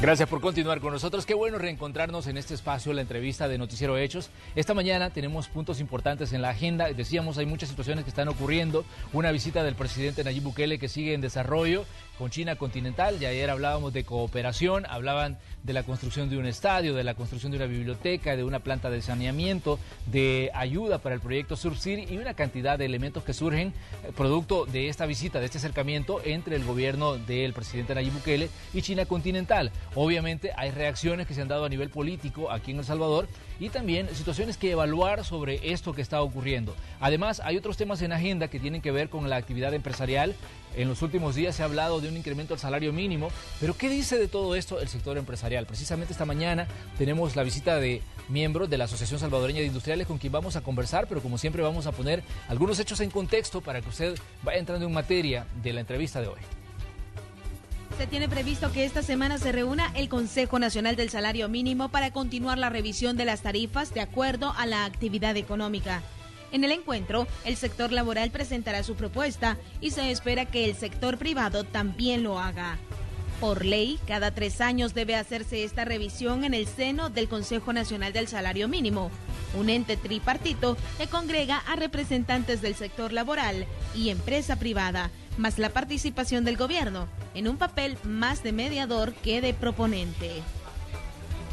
Gracias por continuar con nosotros. Qué bueno reencontrarnos en este espacio, la entrevista de Noticiero Hechos. Esta mañana tenemos puntos importantes en la agenda. Decíamos, hay muchas situaciones que están ocurriendo. Una visita del presidente Nayib Bukele que sigue en desarrollo con China continental. Ya ayer hablábamos de cooperación, hablaban de la construcción de un estadio, de la construcción de una biblioteca, de una planta de saneamiento, de ayuda para el proyecto Surfsir y una cantidad de elementos que surgen producto de esta visita, de este acercamiento entre el gobierno del presidente Nayib Bukele y China continental. Obviamente hay reacciones que se han dado a nivel político aquí en El Salvador y también situaciones que evaluar sobre esto que está ocurriendo. Además, hay otros temas en agenda que tienen que ver con la actividad empresarial. En los últimos días se ha hablado de un incremento al salario mínimo, pero ¿qué dice de todo esto el sector empresarial? Precisamente esta mañana tenemos la visita de miembros de la Asociación Salvadoreña de Industriales con quien vamos a conversar, pero como siempre vamos a poner algunos hechos en contexto para que usted vaya entrando en materia de la entrevista de hoy. Se tiene previsto que esta semana se reúna el Consejo Nacional del Salario Mínimo para continuar la revisión de las tarifas de acuerdo a la actividad económica. En el encuentro, el sector laboral presentará su propuesta y se espera que el sector privado también lo haga. Por ley, cada 3 años debe hacerse esta revisión en el seno del Consejo Nacional del Salario Mínimo, un ente tripartito que congrega a representantes del sector laboral y empresa privada, más la participación del gobierno, en un papel más de mediador que de proponente.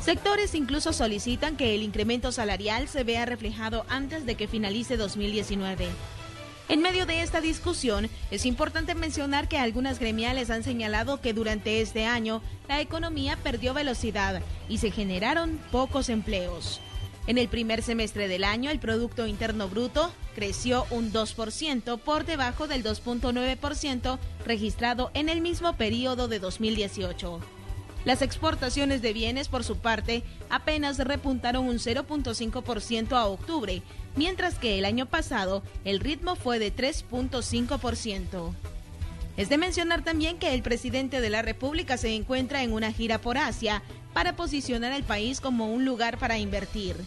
Sectores incluso solicitan que el incremento salarial se vea reflejado antes de que finalice 2019. En medio de esta discusión, es importante mencionar que algunas gremiales han señalado que durante este año la economía perdió velocidad y se generaron pocos empleos. En el primer semestre del año, el Producto Interno Bruto creció un 2% por debajo del 2.9% registrado en el mismo periodo de 2018. Las exportaciones de bienes, por su parte, apenas repuntaron un 0.5% a octubre, mientras que el año pasado el ritmo fue de 3.5%. Es de mencionar también que el presidente de la República se encuentra en una gira por Asia para posicionar al país como un lugar para invertir.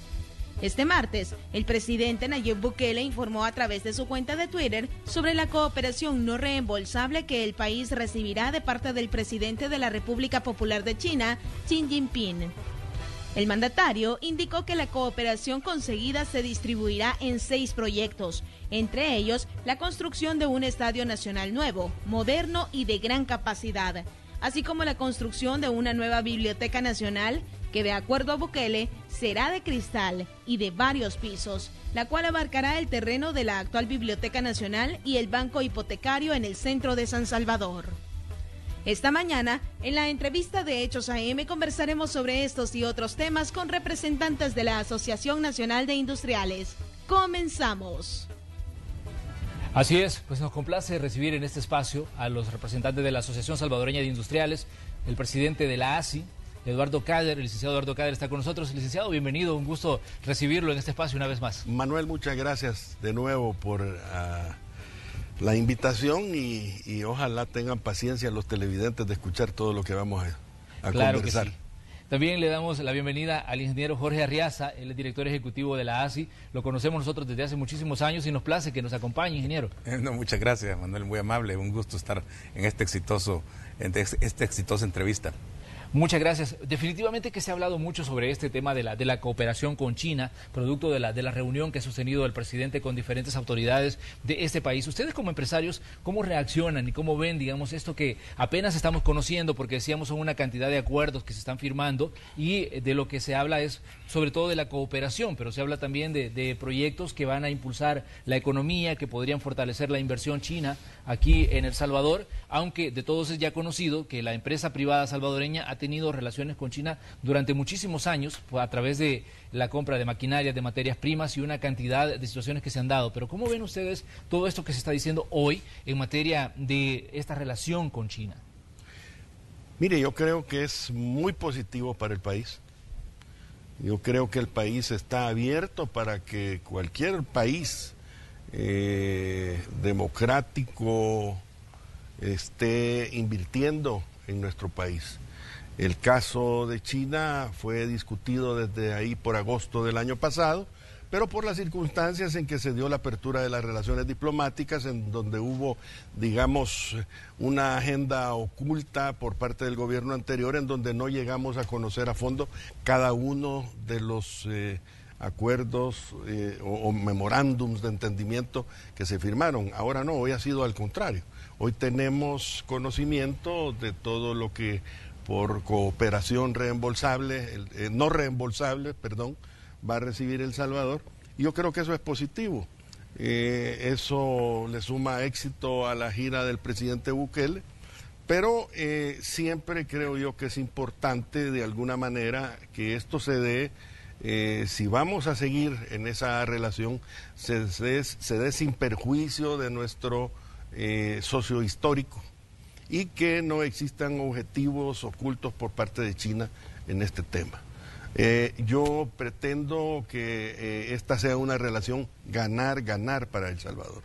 Este martes, el presidente Nayib Bukele informó a través de su cuenta de Twitter sobre la cooperación no reembolsable que el país recibirá de parte del presidente de la República Popular de China, Xi Jinping. El mandatario indicó que la cooperación conseguida se distribuirá en 6 proyectos, entre ellos la construcción de un estadio nacional nuevo, moderno y de gran capacidad, así como la construcción de una nueva biblioteca nacional que, de acuerdo a Bukele, será de cristal y de varios pisos, la cual abarcará el terreno de la actual Biblioteca Nacional y el banco hipotecario en el centro de San Salvador. Esta mañana, en la entrevista de Hechos AM, conversaremos sobre estos y otros temas con representantes de la Asociación Nacional de Industriales. ¡Comenzamos! Así es, pues nos complace recibir en este espacio a los representantes de la Asociación Salvadoreña de Industriales, el presidente de la ASI, Eduardo Cader. El licenciado Eduardo Cader está con nosotros. Licenciado, bienvenido, un gusto recibirlo en este espacio una vez más. Manuel, muchas gracias de nuevo por la invitación y ojalá tengan paciencia los televidentes de escuchar todo lo que vamos a claro conversar. Que sí. También le damos la bienvenida al ingeniero Jorge Arriaza, él es director ejecutivo de la ASI. Lo conocemos nosotros desde hace muchísimos años y nos place que nos acompañe, ingeniero. No, muchas gracias, Manuel, muy amable, un gusto estar en esta exitosa entrevista. Muchas gracias. Definitivamente que se ha hablado mucho sobre este tema de la cooperación con China, producto de la reunión que ha sostenido el presidente con diferentes autoridades de este país. Ustedes como empresarios, ¿cómo reaccionan y cómo ven, digamos, esto que apenas estamos conociendo? Porque decíamos son una cantidad de acuerdos que se están firmando y de lo que se habla es sobre todo de la cooperación, pero se habla también de proyectos que van a impulsar la economía, que podrían fortalecer la inversión china aquí en El Salvador, aunque de todos es ya conocido que la empresa privada salvadoreña ha tenido relaciones con China durante muchísimos años a través de la compra de maquinarias, de materias primas y una cantidad de situaciones que se han dado. Pero ¿cómo ven ustedes todo esto que se está diciendo hoy en materia de esta relación con China? Mire, yo creo que es muy positivo para el país. Yo creo que el país está abierto para que cualquier país democrático esté invirtiendo en nuestro país. El caso de China fue discutido desde ahí por agosto del año pasado, pero por las circunstancias en que se dio la apertura de las relaciones diplomáticas, en donde hubo, digamos, una agenda oculta por parte del gobierno anterior, en donde no llegamos a conocer a fondo cada uno de los acuerdos o memorándums de entendimiento que se firmaron. Ahora no, hoy ha sido al contrario. Hoy tenemos conocimiento de todo lo que por cooperación reembolsable, no reembolsable, perdón, va a recibir El Salvador. Y yo creo que eso es positivo. Eso le suma éxito a la gira del presidente Bukele, pero siempre creo yo que es importante de alguna manera que esto se dé, si vamos a seguir en esa relación, se dé sin perjuicio de nuestro socio histórico y que no existan objetivos ocultos por parte de China en este tema. Yo pretendo que esta sea una relación ganar-ganar para El Salvador.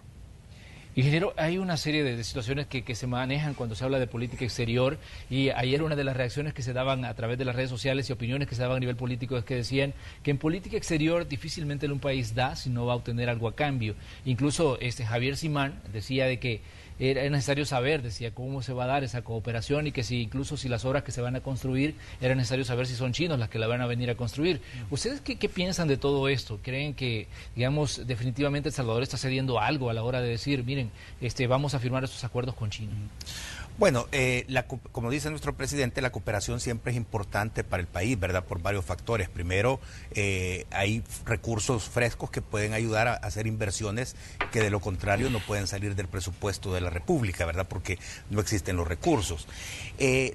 Ingeniero, hay una serie de situaciones que se manejan cuando se habla de política exterior, y ayer una de las reacciones que se daban a través de las redes sociales y opiniones que se daban a nivel político es que decían que en política exterior difícilmente un país da si no va a obtener algo a cambio. Incluso Javier Simán decía de que era necesario saber, decía, cómo se va a dar esa cooperación, y que incluso si las obras que se van a construir, era necesario saber si son chinos las que la van a venir a construir. ¿Ustedes qué piensan de todo esto? ¿Creen que, digamos, definitivamente El Salvador está cediendo algo a la hora de decir, miren, vamos a firmar estos acuerdos con China? Bueno, como dice nuestro presidente, la cooperación siempre es importante para el país, ¿verdad? Por varios factores. Primero, hay recursos frescos que pueden ayudar a hacer inversiones que de lo contrario no pueden salir del presupuesto de la República, ¿verdad? Porque no existen los recursos.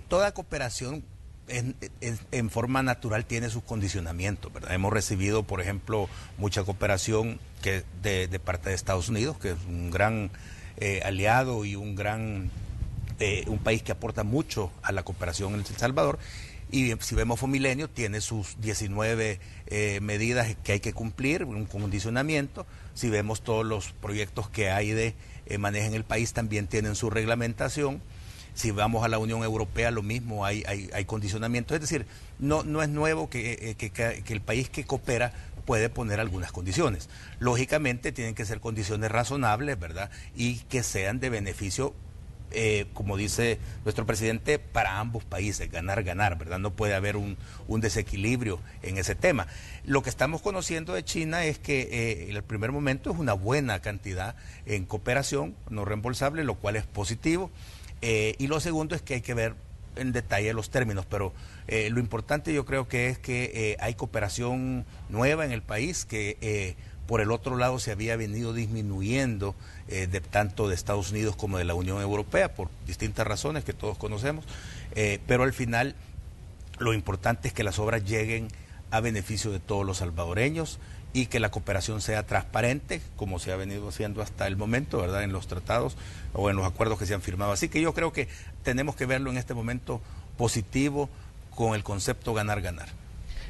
Toda cooperación en forma natural tiene sus condicionamientos, ¿verdad? Hemos recibido, por ejemplo, mucha cooperación de parte de Estados Unidos, que es un gran aliado y un país que aporta mucho a la cooperación en El Salvador. Y si vemos Fomilenio, tiene sus 19 medidas que hay que cumplir, un condicionamiento. Si vemos todos los proyectos que hay de manejo en el país, también tienen su reglamentación. Si vamos a la Unión Europea, lo mismo, hay condicionamientos. Es decir, no es nuevo que el país que coopera puede poner algunas condiciones. Lógicamente tienen que ser condiciones razonables, ¿verdad? Y que sean de beneficio, como dice nuestro presidente, para ambos países, ganar, ¿verdad? No puede haber un desequilibrio en ese tema. Lo que estamos conociendo de China es que en el primer momento es una buena cantidad en cooperación no reembolsable, lo cual es positivo. Y lo segundo es que hay que ver en detalle los términos, pero lo importante yo creo que es que hay cooperación nueva en el país, que por el otro lado se había venido disminuyendo tanto de Estados Unidos como de la Unión Europea por distintas razones que todos conocemos, pero al final lo importante es que las obras lleguen a beneficio de todos los salvadoreños y que la cooperación sea transparente, como se ha venido haciendo hasta el momento, ¿verdad?, en los tratados o en los acuerdos que se han firmado. Así que yo creo que tenemos que verlo en este momento positivo, con el concepto ganar-ganar.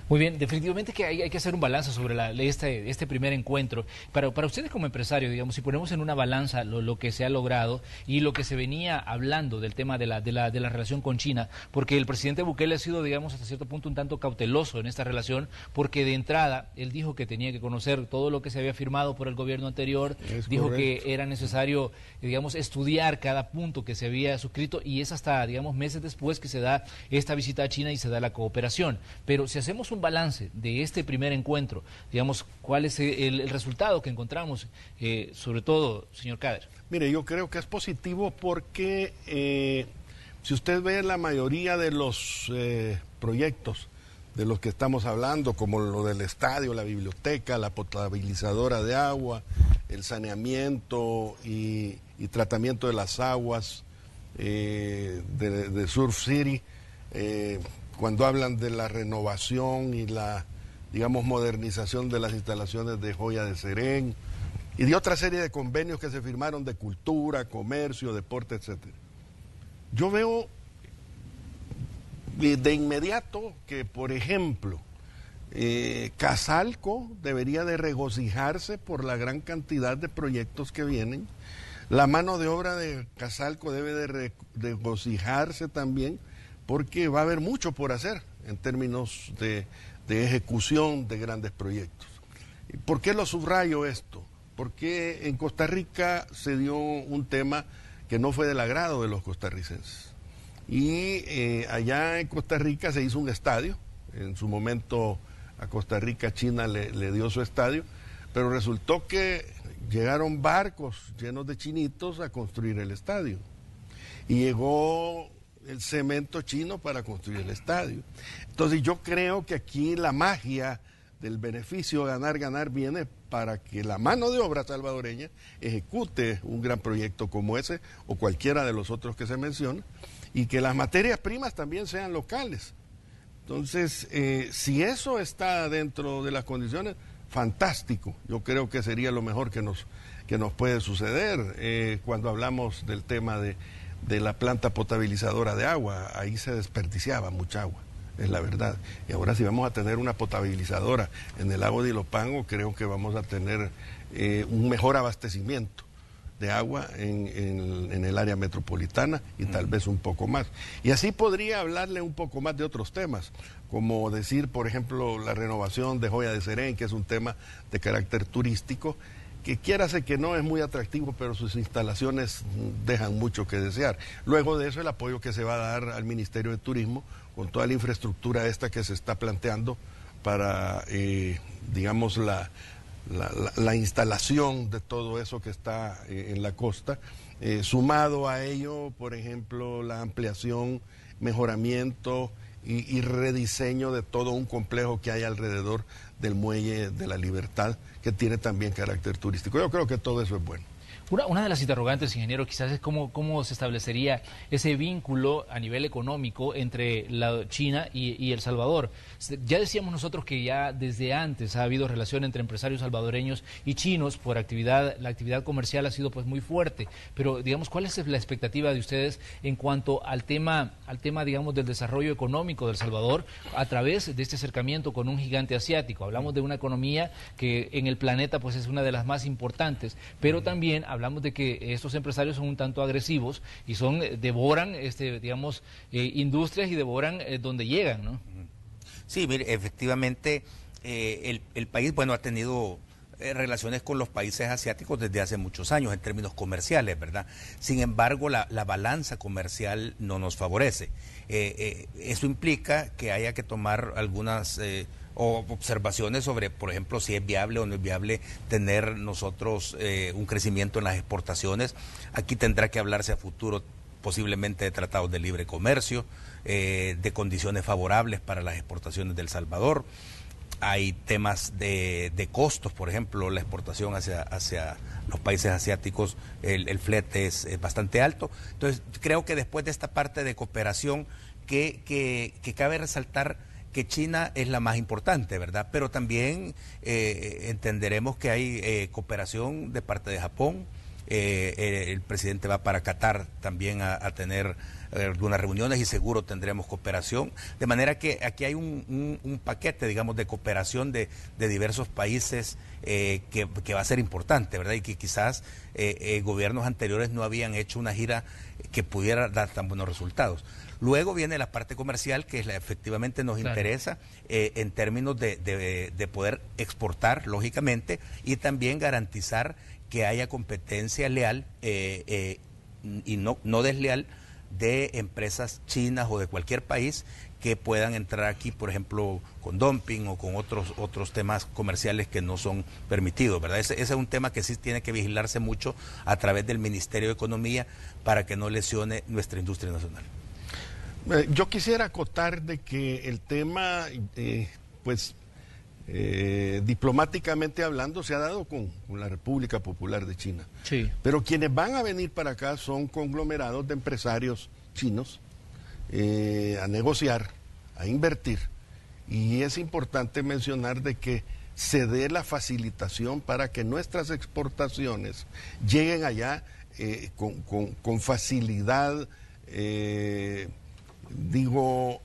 Muy bien, definitivamente que hay que hacer un balance sobre este primer encuentro. Para ustedes como empresarios, digamos, si ponemos en una balanza lo que se ha logrado y lo que se venía hablando del tema de la relación con China, porque el presidente Bukele ha sido, digamos, hasta cierto punto un tanto cauteloso en esta relación, porque de entrada él dijo que tenía que conocer todo lo que se había firmado por el gobierno anterior, dijo que era necesario, digamos, estudiar cada punto que se había suscrito, y es hasta, digamos, meses después que se da esta visita a China y se da la cooperación. Pero si hacemos un balance de este primer encuentro, digamos, ¿cuál es el resultado que encontramos, sobre todo, señor Kader? Mire, yo creo que es positivo porque si usted ve la mayoría de los proyectos de los que estamos hablando, como lo del estadio, la biblioteca, la potabilizadora de agua, el saneamiento y tratamiento de las aguas de Surf City, cuando hablan de la renovación y la, digamos, modernización de las instalaciones de Joya de Serén y de otra serie de convenios que se firmaron de cultura, comercio, deporte, etcétera. Yo veo de inmediato que, por ejemplo, Casalco debería de regocijarse por la gran cantidad de proyectos que vienen. La mano de obra de Casalco debe de regocijarse también, porque va a haber mucho por hacer en términos de ejecución de grandes proyectos. ¿Por qué lo subrayo esto? Porque en Costa Rica se dio un tema que no fue del agrado de los costarricenses. Y allá en Costa Rica se hizo un estadio. En su momento a Costa Rica China le dio su estadio, pero resultó que llegaron barcos llenos de chinitos a construir el estadio. Y llegó el cemento chino para construir el estadio. Entonces yo creo que aquí la magia del beneficio ganar viene para que la mano de obra salvadoreña ejecute un gran proyecto como ese o cualquiera de los otros que se mencionan, y que las materias primas también sean locales. Entonces, si eso está dentro de las condiciones, fantástico. Yo creo que sería lo mejor que nos puede suceder. Cuando hablamos del tema de la planta potabilizadora de agua, ahí se desperdiciaba mucha agua, es la verdad. Y ahora si vamos a tener una potabilizadora en el lago de Ilopango, creo que vamos a tener un mejor abastecimiento de agua en el área metropolitana y tal vez un poco más. Y así podría hablarle un poco más de otros temas, como decir, por ejemplo, la renovación de Joya de Serén, que es un tema de carácter turístico, que quiérase que no es muy atractivo, pero sus instalaciones dejan mucho que desear. Luego de eso, el apoyo que se va a dar al Ministerio de Turismo, con toda la infraestructura esta que se está planteando para, digamos, la instalación de todo eso que está en la costa, sumado a ello, por ejemplo, la ampliación, mejoramiento y rediseño de todo un complejo que hay alrededor del Muelle de la Libertad, que tiene también carácter turístico. Yo creo que todo eso es bueno. Una de las interrogantes, ingeniero, quizás es cómo se establecería ese vínculo a nivel económico entre la China y El Salvador. Ya decíamos nosotros que ya desde antes ha habido relación entre empresarios salvadoreños y chinos por la actividad comercial ha sido pues muy fuerte, pero digamos, ¿cuál es la expectativa de ustedes en cuanto al tema digamos del desarrollo económico de El Salvador a través de este acercamiento con un gigante asiático? Hablamos de una economía que en el planeta pues es una de las más importantes, pero también hablamos de que estos empresarios son un tanto agresivos y devoran digamos industrias y devoran donde llegan, ¿no? Sí, mire, efectivamente el país, bueno, ha tenido relaciones con los países asiáticos desde hace muchos años en términos comerciales, ¿verdad? Sin embargo, la balanza comercial no nos favorece. Eso implica que haya que tomar algunas observaciones sobre, por ejemplo, si es viable o no es viable tener nosotros un crecimiento en las exportaciones. Aquí tendrá que hablarse a futuro posiblemente de tratados de libre comercio, de condiciones favorables para las exportaciones de El Salvador. Hay temas de costos, por ejemplo, la exportación hacia los países asiáticos, el flete es bastante alto. Entonces, creo que después de esta parte de cooperación, que cabe resaltar que China es la más importante, ¿verdad? Pero también entenderemos que hay cooperación de parte de Japón. El presidente va para Qatar también a tener algunas reuniones y seguro tendremos cooperación, de manera que aquí hay un paquete, digamos, de cooperación de diversos países que va a ser importante, ¿verdad? Y que quizás gobiernos anteriores no habían hecho una gira que pudiera dar tan buenos resultados. Luego viene la parte comercial, que efectivamente nos interesa en términos de poder exportar, lógicamente, y también garantizar que haya competencia leal y no desleal de empresas chinas o de cualquier país que puedan entrar aquí, por ejemplo, con dumping o con otros temas comerciales que no son permitidos, ¿verdad? Ese es un tema que sí tiene que vigilarse mucho a través del Ministerio de Economía para que no lesione nuestra industria nacional. Yo quisiera acotar de que el tema, diplomáticamente hablando, se ha dado con la República Popular de China. Sí. Pero quienes van a venir para acá son conglomerados de empresarios chinos a negociar, a invertir. Y es importante mencionar de que se dé la facilitación para que nuestras exportaciones lleguen allá con facilidad,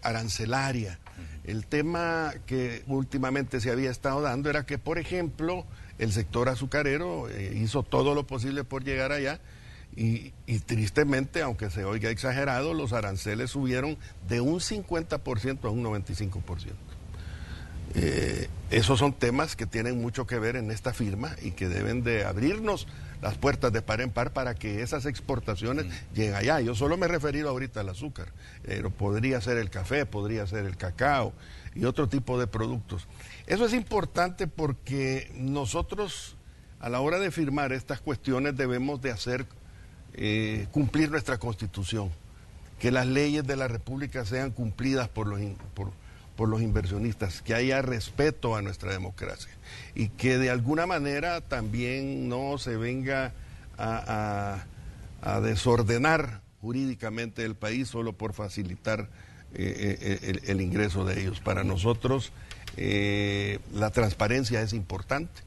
arancelaria. El tema que últimamente se había estado dando era que, por ejemplo, el sector azucarero hizo todo lo posible por llegar allá y tristemente, aunque se oiga exagerado, los aranceles subieron de un 50% a un 95%. Esos son temas que tienen mucho que ver en esta firma y que deben de abrirnos las puertas de par en par para que esas exportaciones lleguen allá. Yo solo me he referido ahorita al azúcar, pero podría ser el café, podría ser el cacao y otro tipo de productos. Eso es importante porque nosotros a la hora de firmar estas cuestiones debemos de hacer cumplir nuestra Constitución, que las leyes de la República sean cumplidas por los inversionistas, que haya respeto a nuestra democracia y que de alguna manera también no se venga a desordenar jurídicamente el país solo por facilitar el ingreso de ellos. Para nosotros la transparencia es importante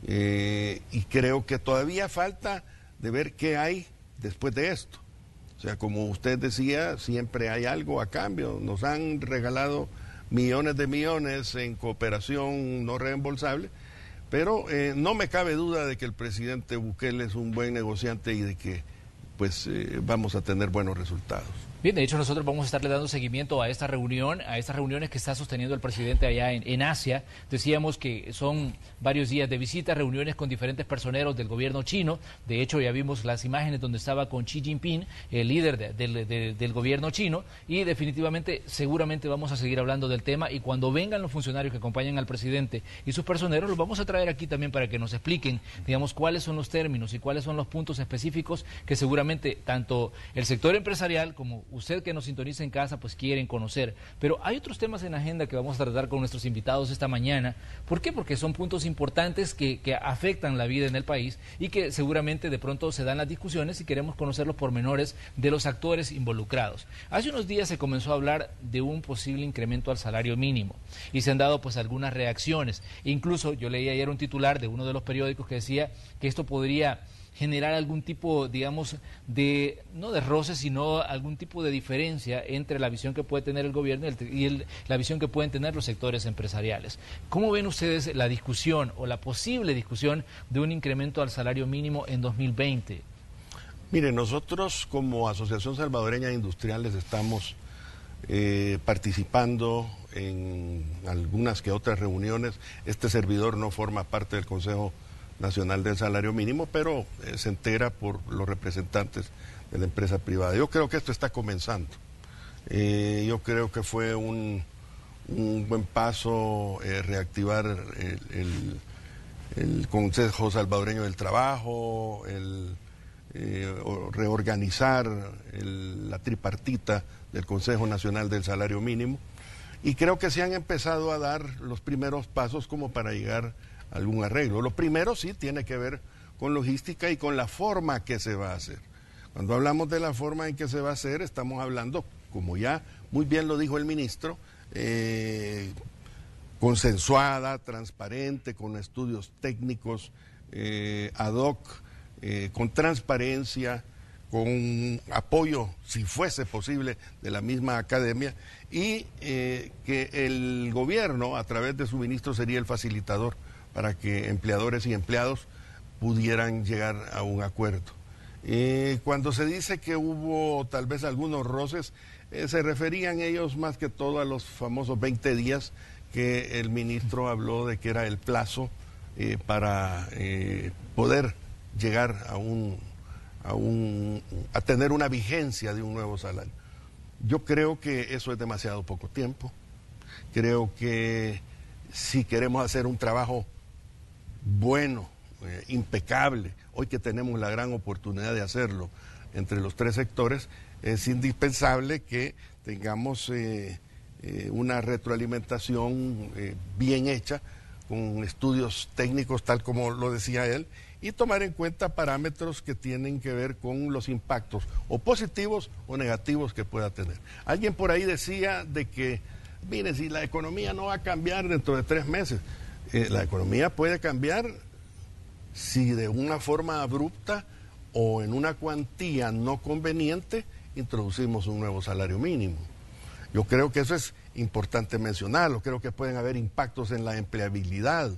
y creo que todavía falta de ver qué hay después de esto. O sea, como usted decía, siempre hay algo a cambio. Nos han regalado millones de millones en cooperación no reembolsable, pero no me cabe duda de que el presidente Bukele es un buen negociante y de que pues vamos a tener buenos resultados. Bien, de hecho nosotros vamos a estarle dando seguimiento a esta reunión, a estas reuniones que está sosteniendo el presidente allá en Asia. Decíamos que son varios días de visita, reuniones con diferentes personeros del gobierno chino. De hecho ya vimos las imágenes donde estaba con Xi Jinping, el líder del gobierno chino, y definitivamente seguramente vamos a seguir hablando del tema, y cuando vengan los funcionarios que acompañan al presidente y sus personeros, los vamos a traer aquí también para que nos expliquen, digamos, cuáles son los términos y cuáles son los puntos específicos que seguramente tanto el sector empresarial como usted que nos sintoniza en casa pues quieren conocer. Pero hay otros temas en agenda que vamos a tratar con nuestros invitados esta mañana. ¿Por qué? Porque son puntos importantes que afectan la vida en el país y que seguramente de pronto se dan las discusiones y queremos conocer los pormenores de los actores involucrados. Hace unos días se comenzó a hablar de un posible incremento al salario mínimo y se han dado pues algunas reacciones. Incluso yo leí ayer un titular de uno de los periódicos que decía que esto podría generar algún tipo, digamos, no de roce, sino algún tipo de diferencia entre la visión que puede tener el gobierno y la visión que pueden tener los sectores empresariales. ¿Cómo ven ustedes la discusión o la posible discusión de un incremento al salario mínimo en 2020? Mire, nosotros como Asociación Salvadoreña de Industriales estamos participando en algunas que otras reuniones. Este servidor no forma parte del Consejo Nacional del Salario Mínimo, pero se entera por los representantes de la empresa privada. Yo creo que esto está comenzando. Yo creo que fue un buen paso reactivar el Consejo Salvadoreño del Trabajo, reorganizar la tripartita del Consejo Nacional del Salario Mínimo, y creo que se han empezado a dar los primeros pasos como para llegar algún arreglo. Lo primero sí tiene que ver con logística y con la forma que se va a hacer. Cuando hablamos de la forma en que se va a hacer, estamos hablando, como ya muy bien lo dijo el ministro, consensuada, transparente, con estudios técnicos ad hoc, con transparencia, con apoyo, si fuese posible, de la misma academia, y que el gobierno, a través de su ministro, sería el facilitador para que empleadores y empleados pudieran llegar a un acuerdo. Cuando se dice que hubo tal vez algunos roces, se referían ellos más que todo a los famosos 20 días que el ministro habló de que era el plazo para poder llegar a tener una vigencia de un nuevo salario. Yo creo que eso es demasiado poco tiempo. Creo que si queremos hacer un trabajo bueno, impecable, hoy que tenemos la gran oportunidad de hacerlo entre los tres sectores, es indispensable que tengamos una retroalimentación bien hecha, con estudios técnicos, tal como lo decía él, y tomar en cuenta parámetros que tienen que ver con los impactos, o positivos o negativos, que pueda tener. Alguien por ahí decía de que, mire, si la economía no va a cambiar dentro de 3 meses, la economía puede cambiar si de una forma abrupta o en una cuantía no conveniente introducimos un nuevo salario mínimo. Yo creo que eso es importante mencionarlo. Creo que pueden haber impactos en la empleabilidad,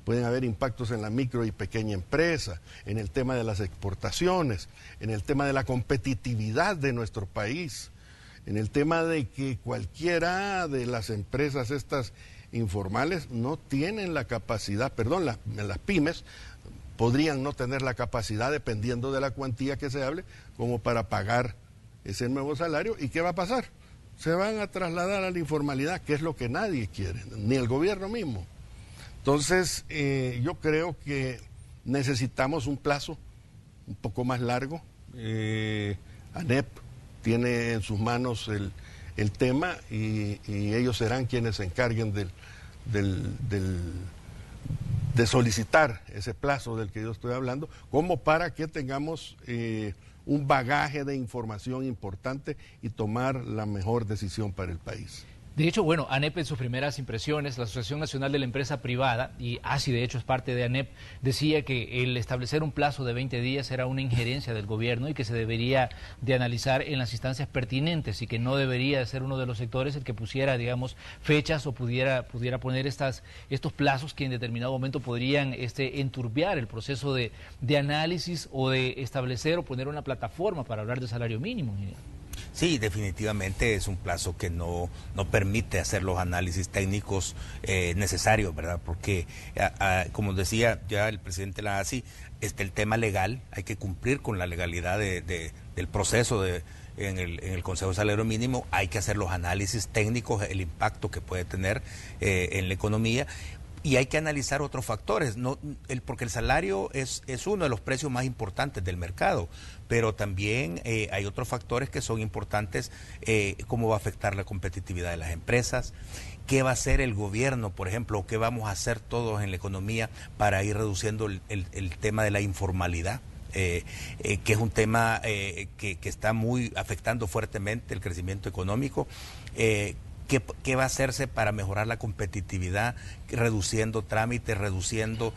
pueden haber impactos en la micro y pequeña empresa, en el tema de las exportaciones, en el tema de la competitividad de nuestro país, en el tema de que cualquiera de las empresas estas informales no tienen la capacidad, perdón, las pymes podrían no tener la capacidad, dependiendo de la cuantía que se hable, como para pagar ese nuevo salario. ¿Y qué va a pasar? Se van a trasladar a la informalidad, que es lo que nadie quiere, ni el gobierno mismo. Entonces, yo creo que necesitamos un plazo un poco más largo. ANEP tiene en sus manos el tema y ellos serán quienes se encarguen de solicitar ese plazo del que yo estoy hablando, como para que tengamos un bagaje de información importante y tomar la mejor decisión para el país. De hecho, bueno, ANEP en sus primeras impresiones, la Asociación Nacional de la Empresa Privada, y ASI de hecho es parte de ANEP, decía que el establecer un plazo de 20 días era una injerencia del gobierno y que se debería de analizar en las instancias pertinentes y que no debería ser uno de los sectores el que pusiera, digamos, fechas o pudiera poner estos plazos que en determinado momento podrían enturbiar el proceso de análisis o de establecer o poner una plataforma para hablar de salario mínimo. Sí, definitivamente es un plazo que no permite hacer los análisis técnicos necesarios, ¿verdad? Porque, como decía ya el presidente de la ASI, el tema legal, hay que cumplir con la legalidad del proceso en el Consejo de Salario Mínimo, hay que hacer los análisis técnicos, el impacto que puede tener en la economía. Y hay que analizar otros factores, porque el salario es uno de los precios más importantes del mercado, pero también hay otros factores que son importantes, cómo va a afectar la competitividad de las empresas, qué va a hacer el gobierno, por ejemplo, qué vamos a hacer todos en la economía para ir reduciendo el tema de la informalidad. Que es un tema que está muy afectando fuertemente el crecimiento económico. ¿Qué va a hacerse para mejorar la competitividad, reduciendo trámites, reduciendo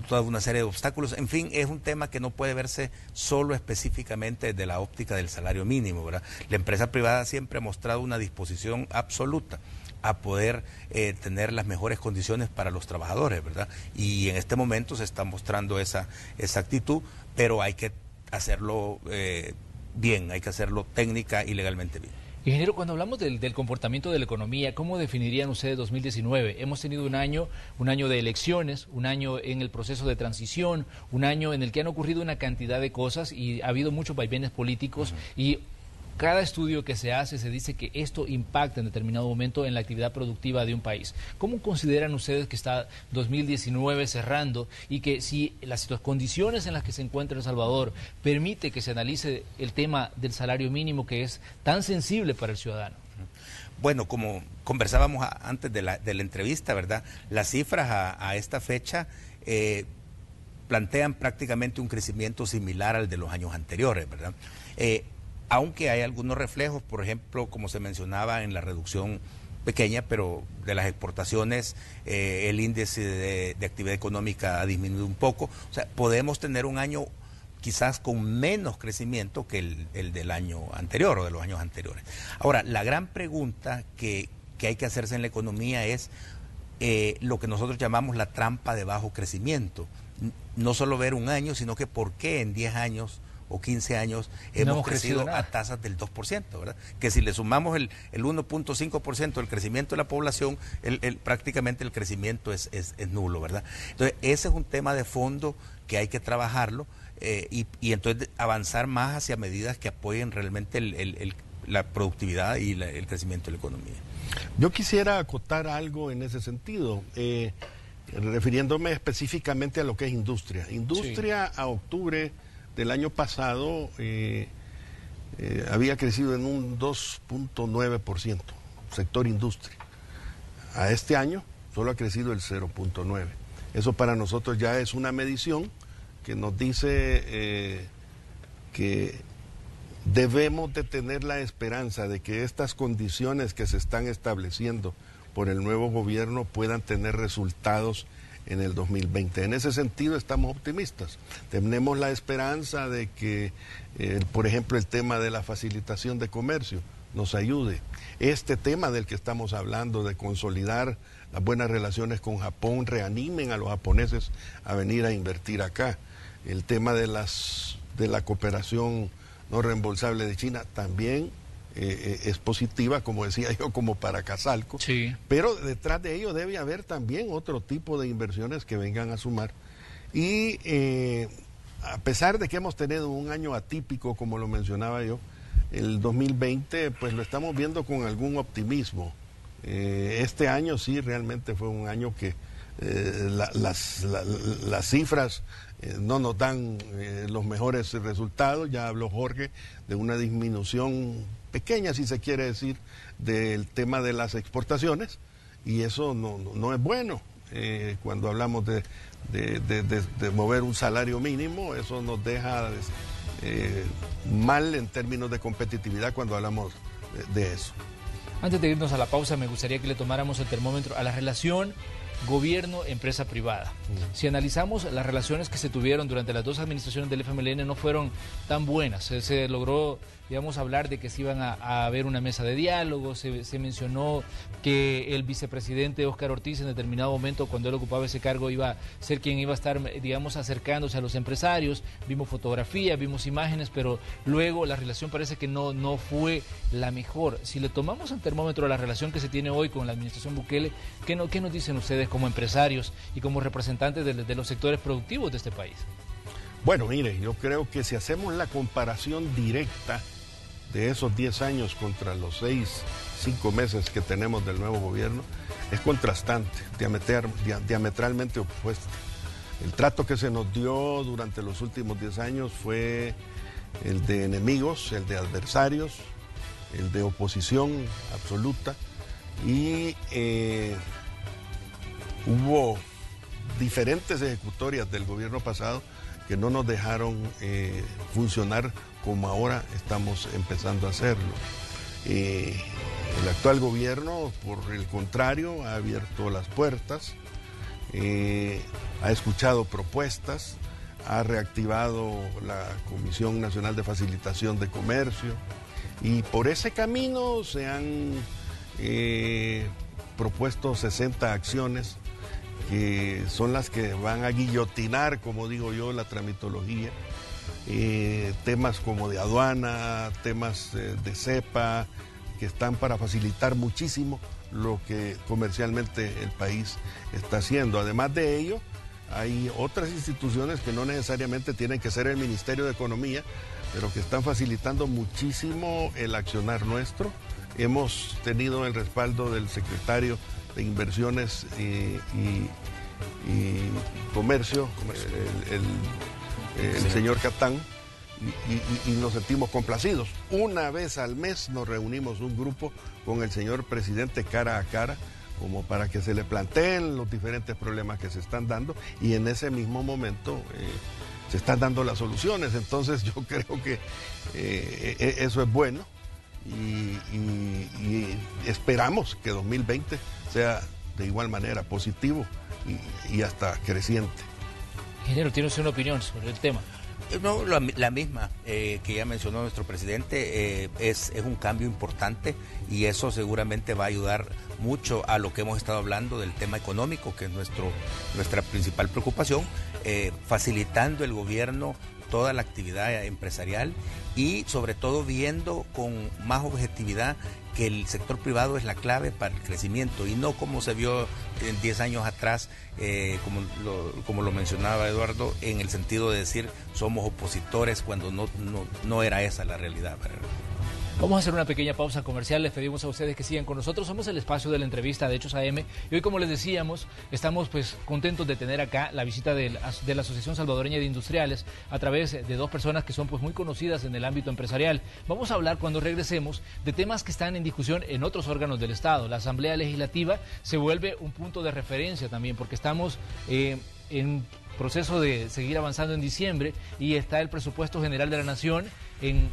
toda una serie de obstáculos? En fin, es un tema que no puede verse solo específicamente desde la óptica del salario mínimo, ¿verdad? La empresa privada siempre ha mostrado una disposición absoluta a poder tener las mejores condiciones para los trabajadores, ¿verdad? Y en este momento se está mostrando esa actitud, pero hay que hacerlo bien, hay que hacerlo técnica y legalmente bien. Ingeniero, cuando hablamos del comportamiento de la economía, ¿cómo definirían ustedes 2019? Hemos tenido un año de elecciones, un año en el proceso de transición, un año en el que han ocurrido una cantidad de cosas y ha habido muchos vaivenes políticos y cada estudio que se hace se dice que esto impacta en determinado momento en la actividad productiva de un país. ¿Cómo consideran ustedes que está 2019 cerrando y que si las condiciones en las que se encuentra El Salvador permite que se analice el tema del salario mínimo que es tan sensible para el ciudadano? Bueno, como conversábamos antes de la entrevista, ¿verdad? Las cifras a esta fecha plantean prácticamente un crecimiento similar al de los años anteriores, ¿verdad? Aunque hay algunos reflejos, por ejemplo, como se mencionaba en la reducción pequeña, pero de las exportaciones, el índice de actividad económica ha disminuido un poco. O sea, podemos tener un año quizás con menos crecimiento que el del año anterior o de los años anteriores. Ahora, la gran pregunta que hay que hacerse en la economía es lo que nosotros llamamos la trampa de bajo crecimiento. No solo ver un año, sino que por qué en 10 años o 15 años hemos crecido a tasas del 2%, ¿verdad? Que si le sumamos el 1.5% del crecimiento de la población, prácticamente el crecimiento es nulo, ¿verdad? Entonces, ese es un tema de fondo que hay que trabajarlo y entonces avanzar más hacia medidas que apoyen realmente la productividad y el crecimiento de la economía. Yo quisiera acotar algo en ese sentido, refiriéndome específicamente a lo que es industria. Industria sí. A octubre del año pasado había crecido en un 2.9%, sector industria. A este año solo ha crecido el 0.9%. Eso para nosotros ya es una medición que nos dice que debemos de tener la esperanza de que estas condiciones que se están estableciendo por el nuevo gobierno puedan tener resultados en el 2020. En ese sentido estamos optimistas. Tenemos la esperanza de que, por ejemplo, el tema de la facilitación de comercio nos ayude. Este tema del que estamos hablando, de consolidar las buenas relaciones con Japón, reanimen a los japoneses a venir a invertir acá. El tema de la cooperación no reembolsable de China también es positiva, como decía yo, como para Casalco, sí. Pero detrás de ello debe haber también otro tipo de inversiones que vengan a sumar. Y a pesar de que hemos tenido un año atípico, como lo mencionaba yo, el 2020 pues lo estamos viendo con algún optimismo. Este año sí realmente fue un año que las cifras no nos dan los mejores resultados. Ya habló Jorge de una disminución pequeña, si se quiere decir, del tema de las exportaciones, y eso no es bueno. Cuando hablamos de mover un salario mínimo, eso nos deja mal en términos de competitividad cuando hablamos de eso. Antes de irnos a la pausa, me gustaría que le tomáramos el termómetro a la relación gobierno-empresa privada. Si analizamos las relaciones que se tuvieron durante las dos administraciones del FMLN, no fueron tan buenas. Se logró, digamos, hablar de que se iban a haber una mesa de diálogo, se mencionó que el vicepresidente Óscar Ortiz en determinado momento, cuando él ocupaba ese cargo, iba a ser quien iba a estar, digamos, acercándose a los empresarios. Vimos fotografías, vimos imágenes, pero luego la relación parece que no fue la mejor. Si le tomamos el termómetro a la relación que se tiene hoy con la administración Bukele, ¿qué nos dicen ustedes como empresarios y como representantes de los sectores productivos de este país? Bueno, mire, yo creo que si hacemos la comparación directa de esos 10 años contra los 5 meses que tenemos del nuevo gobierno, es contrastante, diametralmente opuesto. El trato que se nos dio durante los últimos 10 años fue el de enemigos, el de adversarios, el de oposición absoluta, y hubo diferentes ejecutorias del gobierno pasado que no nos dejaron funcionar como ahora estamos empezando a hacerlo. El actual gobierno, por el contrario, ha abierto las puertas, ha escuchado propuestas, ha reactivado la Comisión Nacional de Facilitación de Comercio, y por ese camino se han propuesto 60 acciones que son las que van a guillotinar, como digo yo, la tramitología. Temas como de aduana, temas de cepa, que están para facilitar muchísimo lo que comercialmente el país está haciendo. Además de ello, hay otras instituciones que no necesariamente tienen que ser el Ministerio de Economía, pero que están facilitando muchísimo el accionar nuestro. Hemos tenido el respaldo del secretario de Inversiones y Comercio, el señor Catán, y nos sentimos complacidos. Una vez al mes nos reunimos un grupo con el señor presidente cara a cara, como para que se le planteen los diferentes problemas que se están dando, y en ese mismo momento se están dando las soluciones. Entonces yo creo que eso es bueno, y esperamos que 2020 sea de igual manera positivo y hasta creciente. Ingeniero, ¿tiene usted una opinión sobre el tema? No, la misma que ya mencionó nuestro presidente. Es un cambio importante, y eso seguramente va a ayudar mucho a lo que hemos estado hablando del tema económico, que es nuestra principal preocupación, facilitando el gobierno toda la actividad empresarial, y sobre todo viendo con más objetividad que el sector privado es la clave para el crecimiento, y no como se vio en 10 años atrás, como lo mencionaba Eduardo, en el sentido de decir somos opositores, cuando no era esa la realidad, ¿verdad? Vamos a hacer una pequeña pausa comercial. Les pedimos a ustedes que sigan con nosotros. Somos el espacio de la entrevista de Hechos AM, y hoy, como les decíamos, estamos pues contentos de tener acá la visita de la Asociación Salvadoreña de Industriales, a través de dos personas que son pues muy conocidas en el ámbito empresarial. Vamos a hablar, cuando regresemos, de temas que están en discusión en otros órganos del Estado. La Asamblea Legislativa se vuelve un punto de referencia también, porque estamos en proceso de seguir avanzando en diciembre, y está el presupuesto general de la Nación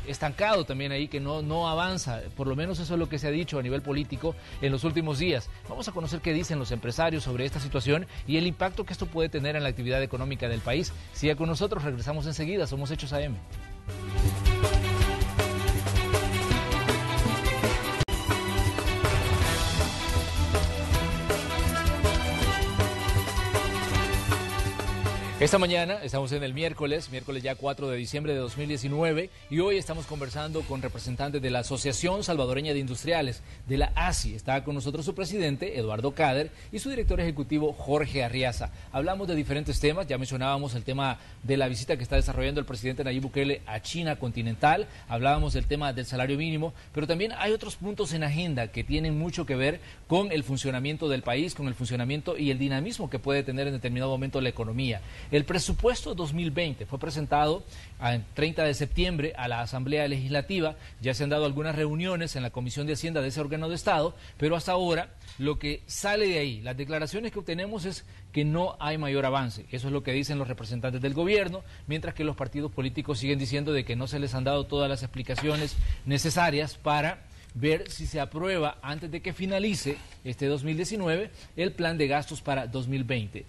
estancado también ahí, que no avanza. Por lo menos eso es lo que se ha dicho a nivel político en los últimos días. Vamos a conocer qué dicen los empresarios sobre esta situación y el impacto que esto puede tener en la actividad económica del país. Siga con nosotros, regresamos enseguida. Somos Hechos AM. Esta mañana estamos en el miércoles ya 4 de diciembre de 2019, y hoy estamos conversando con representantes de la Asociación Salvadoreña de Industriales, de la ASI. Está con nosotros su presidente, Eduardo Cader, y su director ejecutivo, Jorge Arriaza. Hablamos de diferentes temas, ya mencionábamos el tema de la visita que está desarrollando el presidente Nayib Bukele a China continental, hablábamos del tema del salario mínimo, pero también hay otros puntos en agenda que tienen mucho que ver con el funcionamiento del país, con el funcionamiento y el dinamismo que puede tener en determinado momento la economía. El presupuesto 2020 fue presentado el 30 de septiembre a la Asamblea Legislativa. Ya se han dado algunas reuniones en la Comisión de Hacienda de ese órgano de Estado, pero hasta ahora lo que sale de ahí, las declaraciones que obtenemos, es que no hay mayor avance. Eso es lo que dicen los representantes del gobierno, mientras que los partidos políticos siguen diciendo de que no se les han dado todas las explicaciones necesarias para ver si se aprueba antes de que finalice este 2019 el plan de gastos para 2020.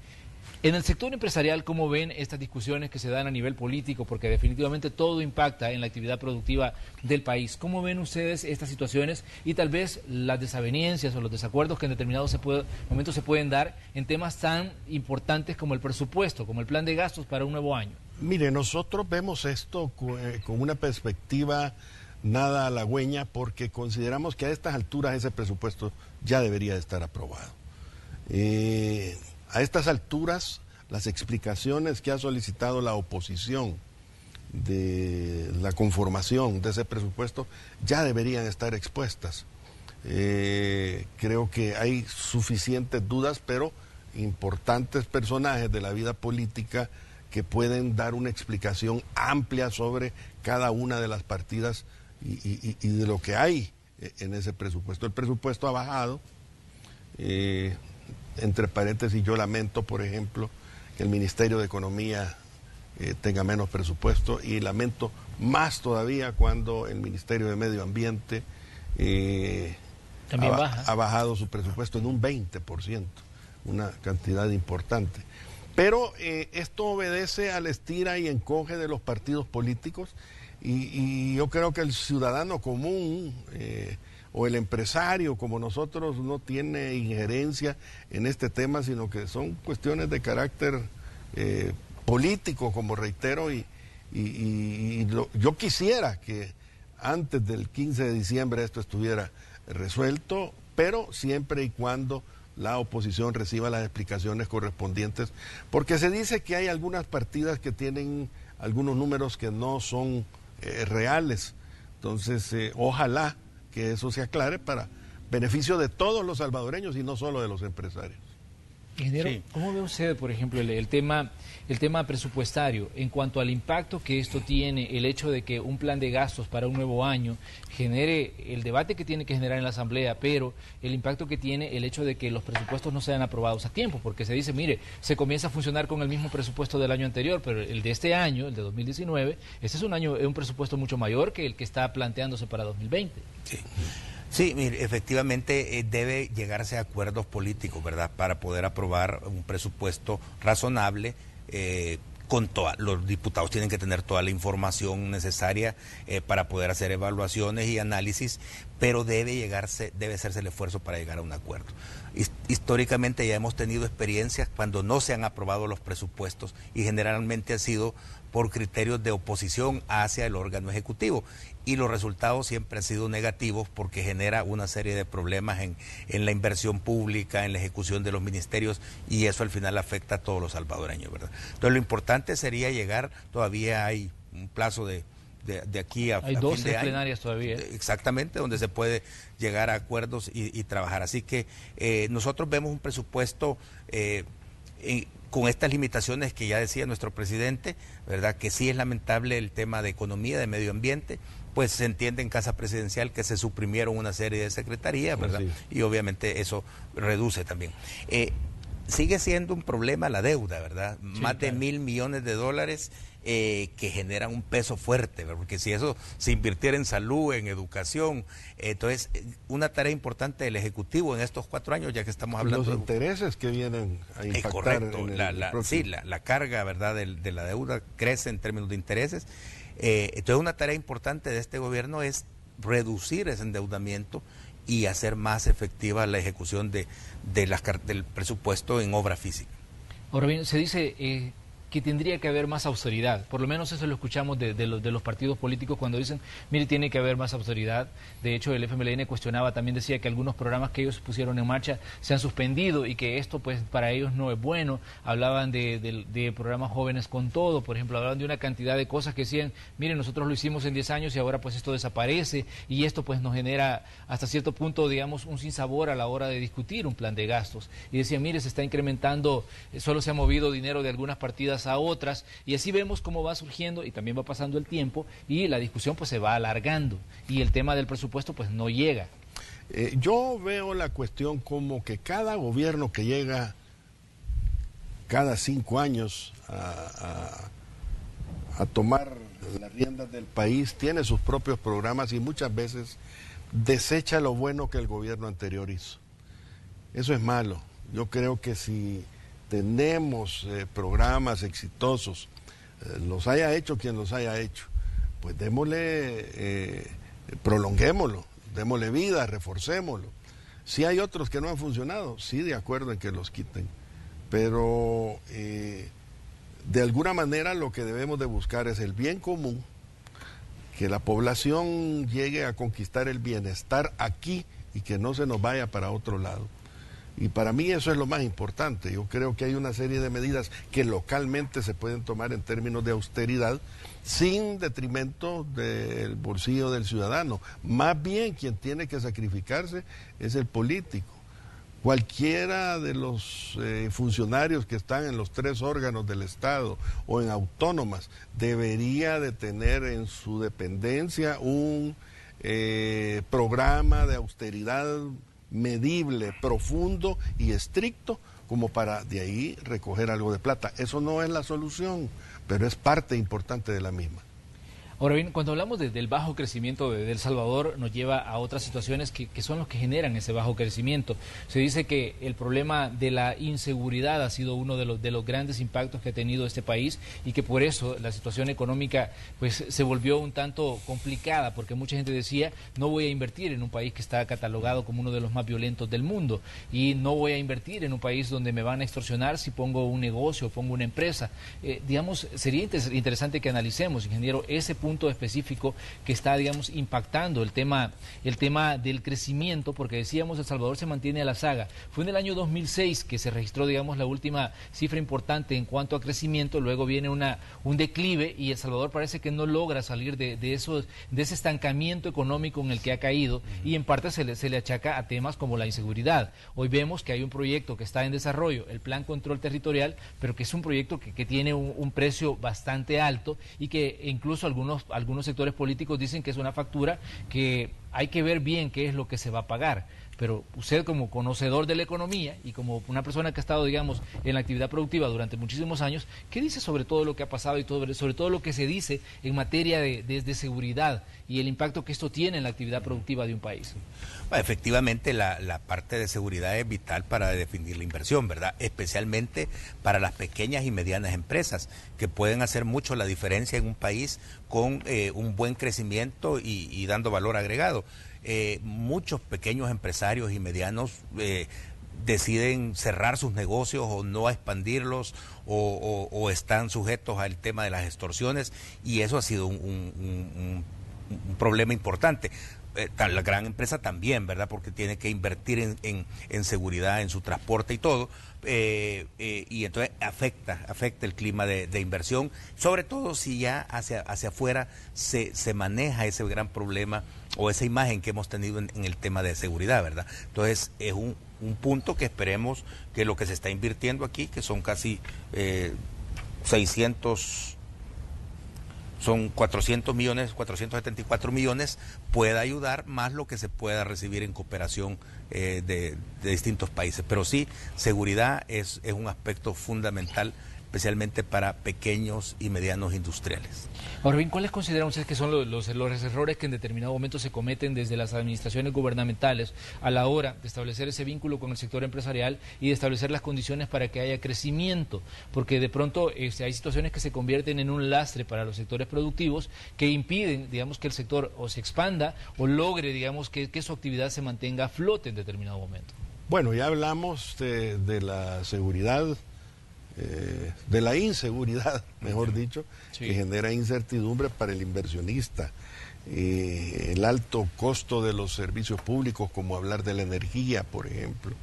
En el sector empresarial, ¿cómo ven estas discusiones que se dan a nivel político? Porque definitivamente todo impacta en la actividad productiva del país. ¿Cómo ven ustedes estas situaciones y tal vez las desavenencias o los desacuerdos que en determinados momentos se pueden dar en temas tan importantes como el presupuesto, como el plan de gastos para un nuevo año? Mire, nosotros vemos esto con una perspectiva nada halagüeña, porque consideramos que a estas alturas ese presupuesto ya debería de estar aprobado. A estas alturas, las explicaciones que ha solicitado la oposición de la conformación de ese presupuesto ya deberían estar expuestas. Creo que hay suficientes dudas, pero importantes personajes de la vida política que pueden dar una explicación amplia sobre cada una de las partidas y de lo que hay en ese presupuesto. El presupuesto ha bajado. Entre paréntesis, yo lamento, por ejemplo, que el Ministerio de Economía tenga menos presupuesto, y lamento más todavía cuando el Ministerio de Medio Ambiente también ha bajado su presupuesto en un 20%, una cantidad importante. Pero esto obedece al estira y encoge de los partidos políticos, y yo creo que el ciudadano común o el empresario como nosotros no tiene injerencia en este tema, sino que son cuestiones de carácter político, como reitero, yo quisiera que antes del 15 de diciembre esto estuviera resuelto, pero siempre y cuando la oposición reciba las explicaciones correspondientes, porque se dice que hay algunas partidas que tienen algunos números que no son reales. Entonces, ojalá que eso se aclare para beneficio de todos los salvadoreños y no solo de los empresarios. Ingeniero, Sí. ¿Cómo ve usted, por ejemplo, el tema presupuestario en cuanto al impacto que esto tiene, el hecho de que un plan de gastos para un nuevo año genere el debate que tiene que generar en la Asamblea, pero el impacto que tiene el hecho de que los presupuestos no sean aprobados a tiempo? Porque se dice, mire, se comienza a funcionar con el mismo presupuesto del año anterior, pero el de este año, el de 2019, este es un presupuesto mucho mayor que el que está planteándose para 2020. Sí. Sí, mire, efectivamente debe llegarse a acuerdos políticos, ¿verdad?, para poder aprobar un presupuesto razonable. Los diputados tienen que tener toda la información necesaria para poder hacer evaluaciones y análisis, pero debe hacerse el esfuerzo para llegar a un acuerdo. Históricamente ya hemos tenido experiencias cuando no se han aprobado los presupuestos, y generalmente ha sido por criterios de oposición hacia el órgano ejecutivo, y los resultados siempre han sido negativos porque genera una serie de problemas en la inversión pública, en la ejecución de los ministerios, y eso al final afecta a todos los salvadoreños, ¿verdad? Entonces lo importante sería llegar, todavía hay un plazo de aquí a Hay a 12 fin de año, plenarias todavía. exactamente, donde se puede llegar a acuerdos y trabajar. Así que nosotros vemos un presupuesto con estas limitaciones que ya decía nuestro presidente, ¿verdad?, que sí es lamentable el tema de economía, de medio ambiente. Pues se entiende en Casa Presidencial que se suprimieron una serie de secretarías, ¿verdad? Sí. Y obviamente eso reduce también. Sigue siendo un problema la deuda, ¿verdad? Sí, más de $1.000 millones que generan un peso fuerte, ¿verdad? Porque si eso se invirtiera en salud, en educación, entonces una tarea importante del Ejecutivo en estos 4 años, ya que estamos hablando los intereses que vienen a impactar. Correcto, en la carga, ¿verdad?, de la deuda crece en términos de intereses. Entonces una tarea importante de este gobierno es reducir ese endeudamiento y hacer más efectiva la ejecución del presupuesto en obra física. Ahora bien, se dice que tendría que haber más austeridad. Por lo menos eso lo escuchamos de los partidos políticos cuando dicen, mire, tiene que haber más austeridad. De hecho, el FMLN cuestionaba, también decía que algunos programas que ellos pusieron en marcha se han suspendido y que esto pues para ellos no es bueno. Hablaban de programas Jóvenes con Todo, por ejemplo, hablaban de una cantidad de cosas que decían, miren, nosotros lo hicimos en 10 años y ahora pues esto desaparece y esto pues nos genera hasta cierto punto, digamos, un sinsabor a la hora de discutir un plan de gastos. Y decían, mire, se está incrementando, solo se ha movido dinero de algunas partidas a otras, y así vemos cómo va surgiendo y también va pasando el tiempo y la discusión pues se va alargando y el tema del presupuesto pues no llega. Yo veo la cuestión como que cada gobierno que llega cada 5 años a tomar las riendas del país tiene sus propios programas y muchas veces desecha lo bueno que el gobierno anterior hizo. Eso es malo. Yo creo que si tenemos programas exitosos, los haya hecho quien los haya hecho, pues démosle, prolonguémoslo, démosle vida, reforcémoslo. Si hay otros que no han funcionado, sí, de acuerdo en que los quiten, pero de alguna manera lo que debemos de buscar es el bien común, que la población llegue a conquistar el bienestar aquí y que no se nos vaya para otro lado. Y para mí eso es lo más importante. Yo creo que hay una serie de medidas que localmente se pueden tomar en términos de austeridad sin detrimento del bolsillo del ciudadano. Más bien quien tiene que sacrificarse es el político. Cualquiera de los funcionarios que están en los 3 órganos del Estado o en autónomas debería de tener en su dependencia un programa de austeridad medible, profundo y estricto, como para de ahí recoger algo de plata. Eso no es la solución, pero es parte importante de la misma. Ahora bien, cuando hablamos del bajo crecimiento de El Salvador, nos lleva a otras situaciones que son los que generan ese bajo crecimiento. Se dice que el problema de la inseguridad ha sido uno de los grandes impactos que ha tenido este país y que por eso la situación económica pues se volvió un tanto complicada, porque mucha gente decía, no voy a invertir en un país que está catalogado como uno de los más violentos del mundo y no voy a invertir en un país donde me van a extorsionar si pongo un negocio o pongo una empresa. Digamos, sería interesante que analicemos, ingeniero, ese punto específico que está, digamos, impactando el tema del crecimiento, porque decíamos El Salvador se mantiene a la saga. Fue en el año 2006 que se registró, digamos, la última cifra importante en cuanto a crecimiento, luego viene un declive y El Salvador parece que no logra salir de ese estancamiento económico en el que ha caído y en parte se le achaca a temas como la inseguridad. Hoy vemos que hay un proyecto que está en desarrollo, el Plan Control Territorial, pero que es un proyecto que tiene un precio bastante alto y que incluso algunos sectores políticos dicen que es una factura que hay que ver bien qué es lo que se va a pagar. Pero usted, como conocedor de la economía y como una persona que ha estado, digamos, en la actividad productiva durante muchísimos años, ¿qué dice sobre todo lo que ha pasado y sobre todo lo que se dice en materia de seguridad y el impacto que esto tiene en la actividad productiva de un país? Bueno, efectivamente, la parte de seguridad es vital para definir la inversión, ¿verdad? Especialmente para las pequeñas y medianas empresas, que pueden hacer mucho la diferencia en un país con un buen crecimiento y dando valor agregado. Muchos pequeños empresarios y medianos deciden cerrar sus negocios o no expandirlos o están sujetos al tema de las extorsiones y eso ha sido un problema importante. La gran empresa también, ¿verdad? Porque tiene que invertir en seguridad, en su transporte y todo, y entonces afecta el clima de inversión, sobre todo si ya hacia afuera se maneja ese gran problema o esa imagen que hemos tenido en el tema de seguridad, ¿verdad? Entonces es un punto que esperemos que lo que se está invirtiendo aquí, que son casi 400 millones, 474 millones, pueda ayudar más lo que se pueda recibir en cooperación de distintos países. Pero sí, seguridad es un aspecto fundamental, especialmente para pequeños y medianos industriales. Ahora bien, ¿cuáles consideran ustedes que son los errores que en determinado momento se cometen desde las administraciones gubernamentales a la hora de establecer ese vínculo con el sector empresarial y de establecer las condiciones para que haya crecimiento? Porque de pronto hay situaciones que se convierten en un lastre para los sectores productivos que impiden, digamos, que el sector o se expanda o logre, digamos, que su actividad se mantenga a flote en determinado momento. Bueno, ya hablamos de la seguridad de la inseguridad, mejor dicho, sí, que genera incertidumbre para el inversionista. El alto costo de los servicios públicos, como hablar de la energía, por ejemplo,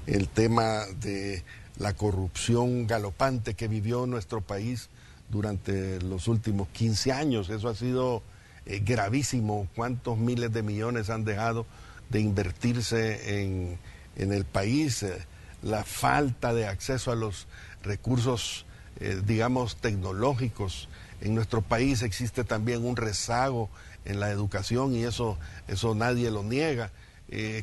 el tema de la corrupción galopante que vivió nuestro país durante los últimos 15 años, eso ha sido gravísimo. ¿Cuántos miles de millones han dejado de invertirse en el país? La falta de acceso a los recursos, digamos, tecnológicos. En nuestro país existe también un rezago en la educación y eso nadie lo niega.